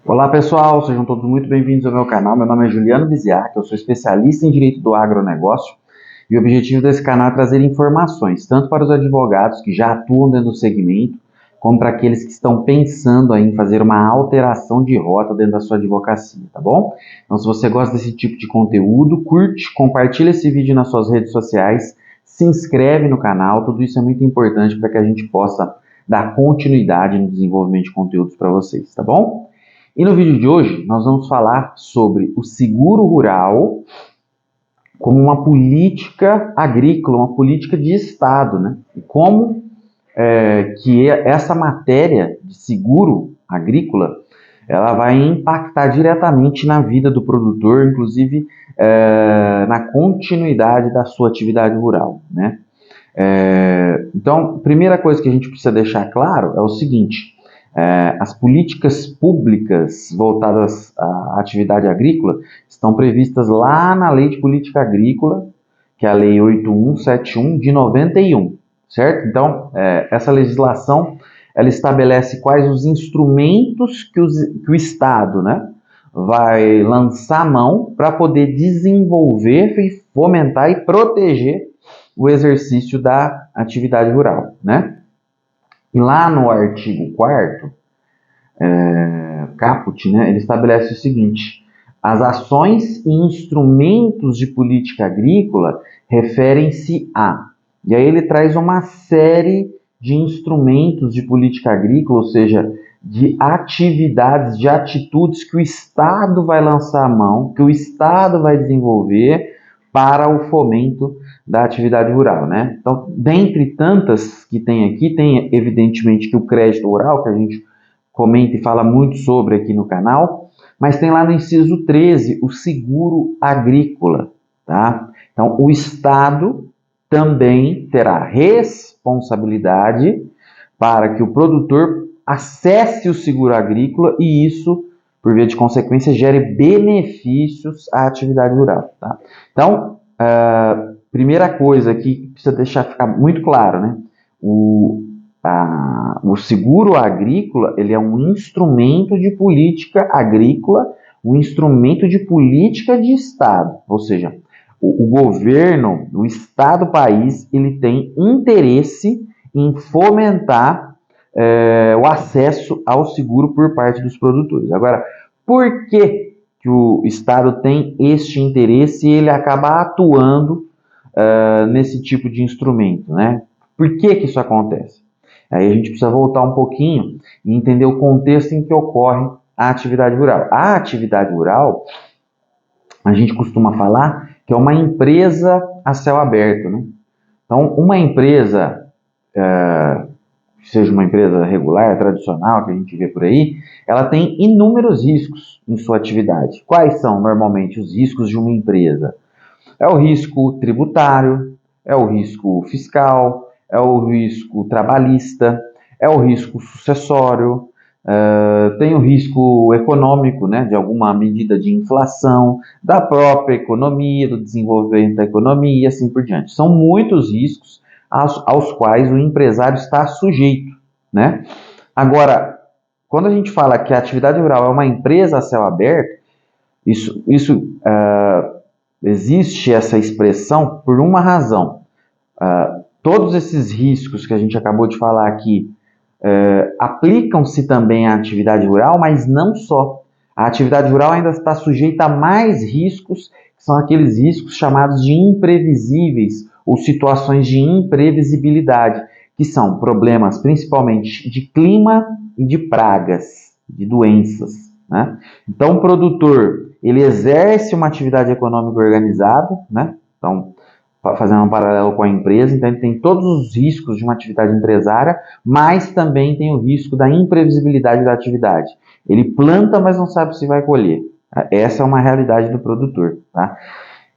Olá pessoal, sejam todos muito bem-vindos ao meu canal. Meu nome é Juliano Viziac, eu sou especialista em Direito do Agronegócio e o objetivo desse canal é trazer informações tanto para os advogados que já atuam dentro do segmento, como para aqueles que estão pensando em fazer uma alteração de rota dentro da sua advocacia, tá bom? Então, se você gosta desse tipo de conteúdo, curte, compartilha esse vídeo nas suas redes sociais, se inscreve no canal, tudo isso é muito importante para que a gente possa dar continuidade no desenvolvimento de conteúdos para vocês, tá bom? E no vídeo de hoje nós vamos falar sobre o seguro rural como uma política agrícola, uma política de Estado, né? E como que essa matéria de seguro agrícola ela vai impactar diretamente na vida do produtor, inclusive na continuidade da sua atividade rural, né? Então, a primeira coisa que a gente precisa deixar claro é o seguinte: as políticas públicas voltadas à atividade agrícola estão previstas lá na Lei de Política Agrícola, que é a Lei 8171 de 91, certo? Então, essa legislação ela estabelece quais os instrumentos que o Estado, né, vai lançar mão para poder desenvolver e fomentar e proteger o exercício da atividade rural, né? E lá no artigo 4º, caput, né, ele estabelece o seguinte: as ações e instrumentos de política agrícola referem-se a... E aí ele traz uma série de instrumentos de política agrícola, ou seja, de atividades, de atitudes que o Estado vai lançar a mão, que o Estado vai desenvolver para o fomento da atividade rural, né? Então, dentre tantas que tem aqui, tem evidentemente que o crédito rural, que a gente comenta e fala muito sobre aqui no canal, mas tem lá no inciso 13 o seguro agrícola, tá? Então, o Estado também terá responsabilidade para que o produtor acesse o seguro agrícola e isso, por via de consequência, gere benefícios à atividade rural, tá? Então, primeira coisa que precisa deixar ficar muito claro, né? O seguro agrícola ele é um instrumento de política agrícola, um instrumento de política de Estado, ou seja, o governo, o Estado, o país, ele tem interesse em fomentar o acesso ao seguro por parte dos produtores. Agora, por que o Estado tem este interesse e ele acaba atuando nesse tipo de instrumento, né? Por que isso acontece? Aí a gente precisa voltar um pouquinho e entender o contexto em que ocorre a atividade rural. A atividade rural, a gente costuma falar que é uma empresa a céu aberto, né? Então, uma empresa, seja uma empresa regular, tradicional, que a gente vê por aí, ela tem inúmeros riscos em sua atividade. Quais são, normalmente, os riscos de uma empresa? É o risco tributário, é o risco fiscal, é o risco trabalhista, é o risco sucessório, tem o risco econômico, né, de alguma medida de inflação, da própria economia, do desenvolvimento da economia e assim por diante. São muitos riscos aos quais o empresário está sujeito, né? Agora, quando a gente fala que a atividade rural é uma empresa a céu aberto, isso existe essa expressão por uma razão. Todos esses riscos que a gente acabou de falar aqui aplicam-se também à atividade rural, mas não só. A atividade rural ainda está sujeita a mais riscos, que são aqueles riscos chamados de imprevisíveis ou situações de imprevisibilidade, que são problemas principalmente de clima e de pragas, de doenças, né? Então, o produtor ele exerce uma atividade econômica organizada, né? Então, fazendo um paralelo com a empresa, então ele tem todos os riscos de uma atividade empresária, mas também tem o risco da imprevisibilidade da atividade. Ele planta, mas não sabe se vai colher. Essa é uma realidade do produtor, tá?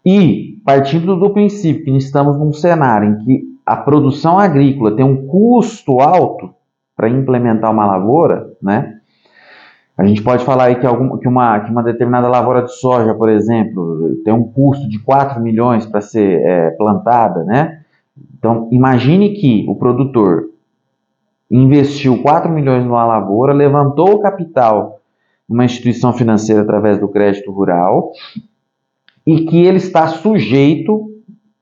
E, partindo do princípio que estamos num cenário em que a produção agrícola tem um custo alto para implementar uma lavoura, né? A gente pode falar aí que uma determinada lavoura de soja, por exemplo, tem um custo de 4 milhões para ser plantada, né? Então, imagine que o produtor investiu 4 milhões numa lavoura, levantou o capital uma instituição financeira através do crédito rural e que ele está sujeito,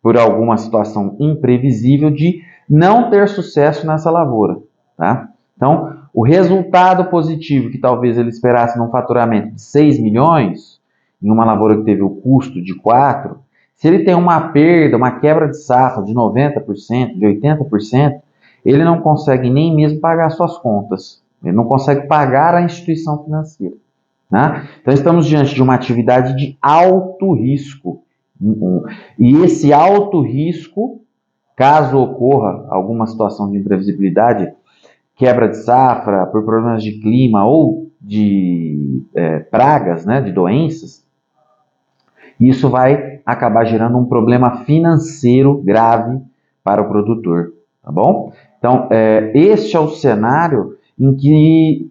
por alguma situação imprevisível, de não ter sucesso nessa lavoura, tá? Então, o resultado positivo que talvez ele esperasse num faturamento de 6 milhões, em uma lavoura que teve o custo de 4, se ele tem uma perda, uma quebra de safra de 90%, de 80%, ele não consegue nem mesmo pagar suas contas. Ele não consegue pagar a instituição financeira, né? Então, estamos diante de uma atividade de alto risco. E esse alto risco, caso ocorra alguma situação de imprevisibilidade, quebra de safra, por problemas de clima ou de pragas, né, de doenças, isso vai acabar gerando um problema financeiro grave para o produtor, tá bom? Então, este é o cenário em que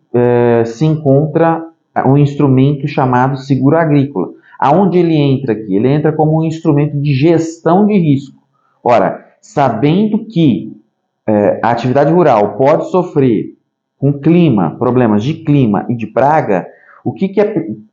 se encontra um instrumento chamado seguro agrícola. Aonde ele entra aqui? Ele entra como um instrumento de gestão de risco. Ora, sabendo que a atividade rural pode sofrer com clima, problemas de clima e de praga, o que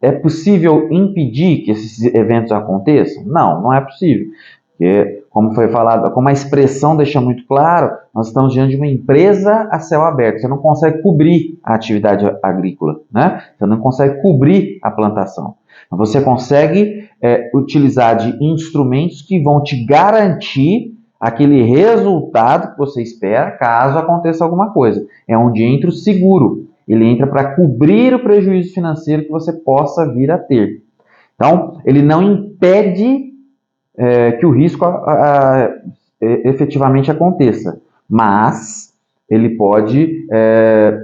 é possível impedir que esses eventos aconteçam? Não, não é possível. Porque, como foi falado, como a expressão deixa muito claro, nós estamos diante de uma empresa a céu aberto. Você não consegue cobrir a atividade agrícola, né? Você não consegue cobrir a plantação. Você consegue utilizar de instrumentos que vão te garantir aquele resultado que você espera caso aconteça alguma coisa. É onde entra o seguro. Ele entra para cobrir o prejuízo financeiro que você possa vir a ter. Então, ele não impede que o risco efetivamente aconteça, mas ele pode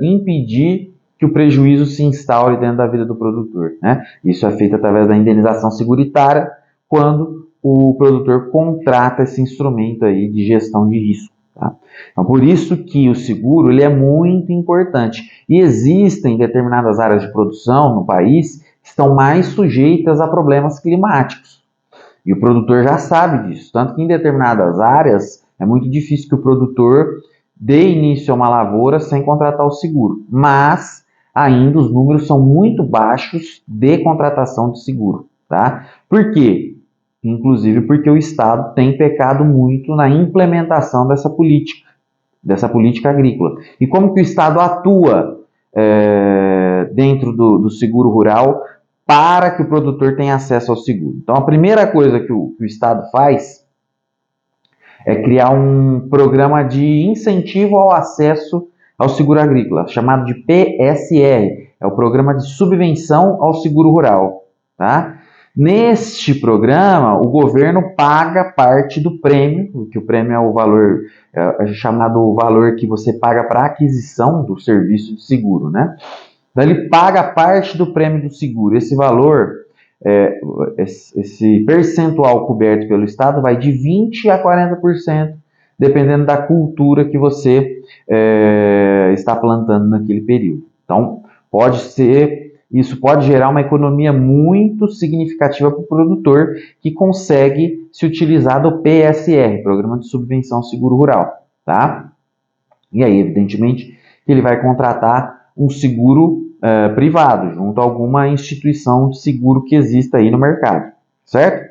impedir que o prejuízo se instaure dentro da vida do produtor, né? Isso é feito através da indenização seguritária, quando o produtor contrata esse instrumento aí de gestão de risco. Tá? Então, por isso que o seguro ele é muito importante. E existem determinadas áreas de produção no país que estão mais sujeitas a problemas climáticos. E o produtor já sabe disso. Tanto que em determinadas áreas é muito difícil que o produtor dê início a uma lavoura sem contratar o seguro. Mas ainda os números são muito baixos de contratação de seguro. Tá? Por quê? Inclusive porque o Estado tem pecado muito na implementação dessa política agrícola. E como que o Estado atua dentro do seguro rural para que o produtor tenha acesso ao seguro? Então, a primeira coisa que o Estado faz é criar um programa de incentivo ao acesso ao seguro agrícola, chamado de PSR, é o Programa de Subvenção ao Seguro Rural. Tá? Neste programa, o governo paga parte do prêmio, que o prêmio é o valor, é chamado o valor que você paga para a aquisição do serviço de seguro, né? Então, ele paga parte do prêmio do seguro. Esse valor, esse percentual coberto pelo Estado vai de 20% a 40%, dependendo da cultura que você está plantando naquele período. Então, isso pode gerar uma economia muito significativa para o produtor que consegue se utilizar do PSR, Programa de Subvenção ao Seguro Rural. Tá? E aí, evidentemente, ele vai contratar um seguro privado, junto a alguma instituição de seguro que exista aí no mercado, certo?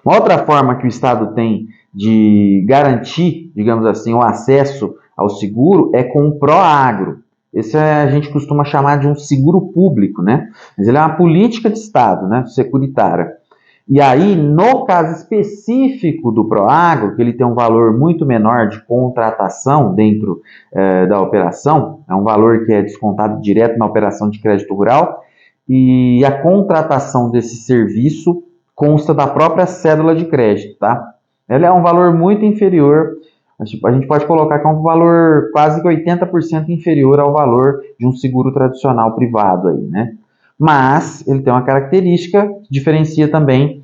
Uma outra forma que o Estado tem de garantir, digamos assim, o acesso ao seguro é com o Proagro. Esse a gente costuma chamar de um seguro público, né? Mas ele é uma política de Estado, né? Securitária. E aí, no caso específico do Proagro, que ele tem um valor muito menor de contratação dentro da operação, é um valor que é descontado direto na operação de crédito rural, e a contratação desse serviço consta da própria cédula de crédito, tá? Ele é um valor muito inferior, a gente pode colocar que é um valor quase que 80% inferior ao valor de um seguro tradicional privado aí, né? Mas ele tem uma característica que diferencia também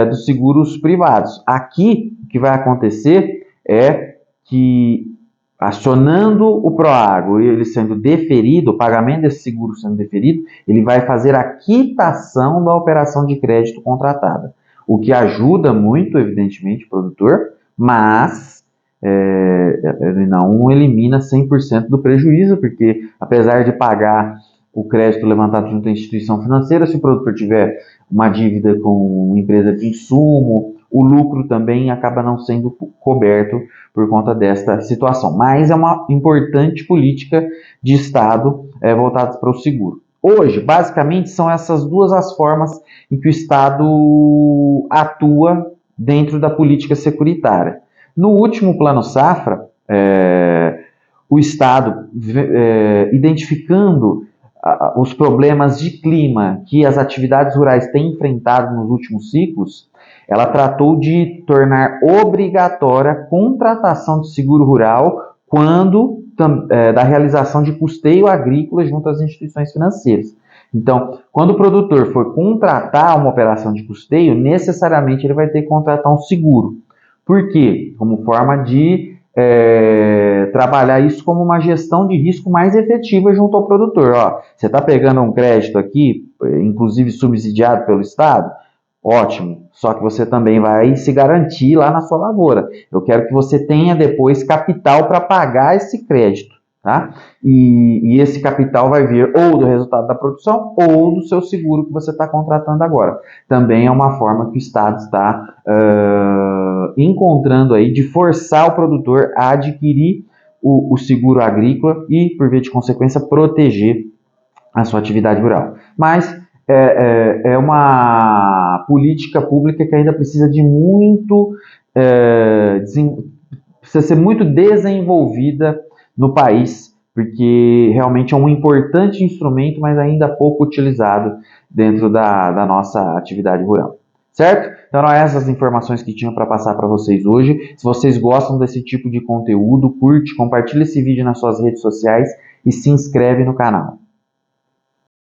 dos seguros privados. Aqui, o que vai acontecer é que, acionando o Proagro e ele sendo deferido, o pagamento desse seguro sendo deferido, ele vai fazer a quitação da operação de crédito contratada, o que ajuda muito, evidentemente, o produtor, mas ele não elimina 100% do prejuízo, porque apesar de pagar o crédito levantado junto à instituição financeira. Se o produtor tiver uma dívida com uma empresa de insumo, o lucro também acaba não sendo coberto por conta desta situação. Mas é uma importante política de Estado voltada para o seguro. Hoje, basicamente, são essas duas as formas em que o Estado atua dentro da política securitária. No último Plano Safra, o Estado, identificando os problemas de clima que as atividades rurais têm enfrentado nos últimos ciclos, ela tratou de tornar obrigatória a contratação de seguro rural quando da realização de custeio agrícola junto às instituições financeiras. Então, quando o produtor for contratar uma operação de custeio, necessariamente ele vai ter que contratar um seguro. Por quê? Como forma de trabalhar isso como uma gestão de risco mais efetiva junto ao produtor. Ó, você está pegando um crédito aqui, inclusive subsidiado pelo Estado? Ótimo, só que você também vai se garantir lá na sua lavoura. Eu quero que você tenha depois capital para pagar esse crédito, tá? E esse capital vai vir ou do resultado da produção ou do seu seguro que você está contratando agora. Também é uma forma que o Estado está encontrando aí de forçar o produtor a adquirir o seguro agrícola e, por via de consequência, proteger a sua atividade rural. Mas é uma política pública que ainda precisa de precisa ser muito desenvolvida no país, porque realmente é um importante instrumento, mas ainda pouco utilizado dentro da nossa atividade rural. Certo? Então eram essas informações que tinham para passar para vocês hoje. Se vocês gostam desse tipo de conteúdo, curte, compartilha esse vídeo nas suas redes sociais e se inscreve no canal.